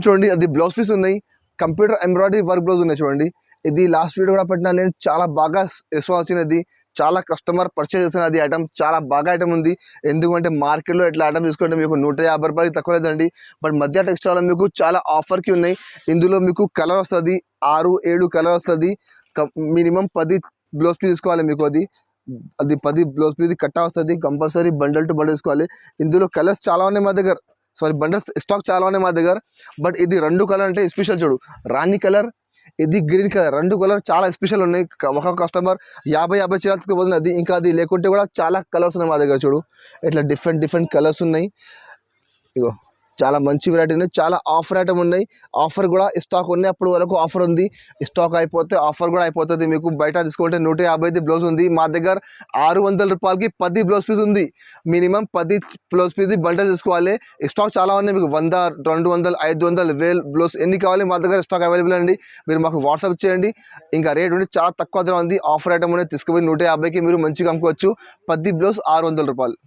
చూడండి అది blouse piece ఉన్నాయి, కంప్యూటర్ ఎంబ్రాయిడరీ వర్క్ బ్లౌజ్ ఉన్నాయి చూడండి. ఇది లాస్ట్ వీడియో కూడా పెట్టినా నేను, చాలా బాగా రెస్పాన్స్ వచ్చినది, చాలా కస్టమర్ పర్చేస్ చేస్తున్నది ఐటమ్, చాలా బాగా ఐటమ్ ఉంది. ఎందుకంటే మార్కెట్లో ఇట్లా ఐటమ్ తీసుకుంటే మీకు 150 రూపాయలు తక్కువ లేదండి. బట్ మధ్య టెక్స్టైల్ మీకు చాలా ఆఫర్కి ఉన్నాయి. ఇందులో మీకు కలర్ వస్తుంది, 6-7 కలర్ వస్తుంది. మినిమం 10 బ్లౌజ్ పీస్ తీసుకోవాలి మీకు. అది 10 బ్లౌజ్ పీస్ కట్టా వస్తుంది. కంపల్సరీ బండల్ టు బండల్ తీసుకోవాలి. ఇందులో కలర్స్ చాలా ఉన్నాయి మా దగ్గర, సారీ బండల్స్ స్టాక్ చాలా ఉన్నాయి మా దగ్గర. బట్ ఇది 2 కలర్ అంటే స్పెషల్ చూడు, రాణి కలర్, ఇది గ్రీన్ కలర్, 2 కలర్ చాలా స్పెషల్ ఉన్నాయి. ఒక కస్టమర్ 50 చీరలు తీసుకుపోతుంది. అది ఇంకా అది లేకుంటే కూడా చాలా కలర్స్ ఉన్నాయి మా దగ్గర చూడు. ఇట్లా డిఫరెంట్ కలర్స్ ఉన్నాయి. ఇగో చాలా మంచి వెరైటీ ఉన్నాయి, చాలా ఆఫర్ ఐటమ్ ఉన్నాయి. ఆఫర్ కూడా స్టాక్ ఉన్నాయి, అప్పుడు వరకు ఆఫర్ ఉంది. స్టాక్ అయిపోతే ఆఫర్ కూడా అయిపోతుంది. మీకు బయట తీసుకుంటే 150 బ్లౌజ్ ఉంది, మా దగ్గర 600 రూపాయలకి 10 బ్లౌజ్ పీస్ ఉంది. మినిమం 10 బ్లౌజ్ పీస్ బండల్ తీసుకోవాలి. స్టాక్ చాలా ఉన్నాయి, మీకు 100, 200, 500, 1000 బ్లౌజ్ ఎన్ని కావాలి మా దగ్గర స్టాక్ అవైలబుల్ అండి. మీరు మాకు వాట్సాప్ చేయండి. ఇంకా రేట్ ఉంది చాలా తక్కువ ధర ఉంది. ఆఫర్ ఐటమ్ అనేది తీసుకుపోయి 150కి మీరు మంచిగా అమ్ముకోవచ్చు. 10 బ్లౌజ్ 600 రూపాయలు.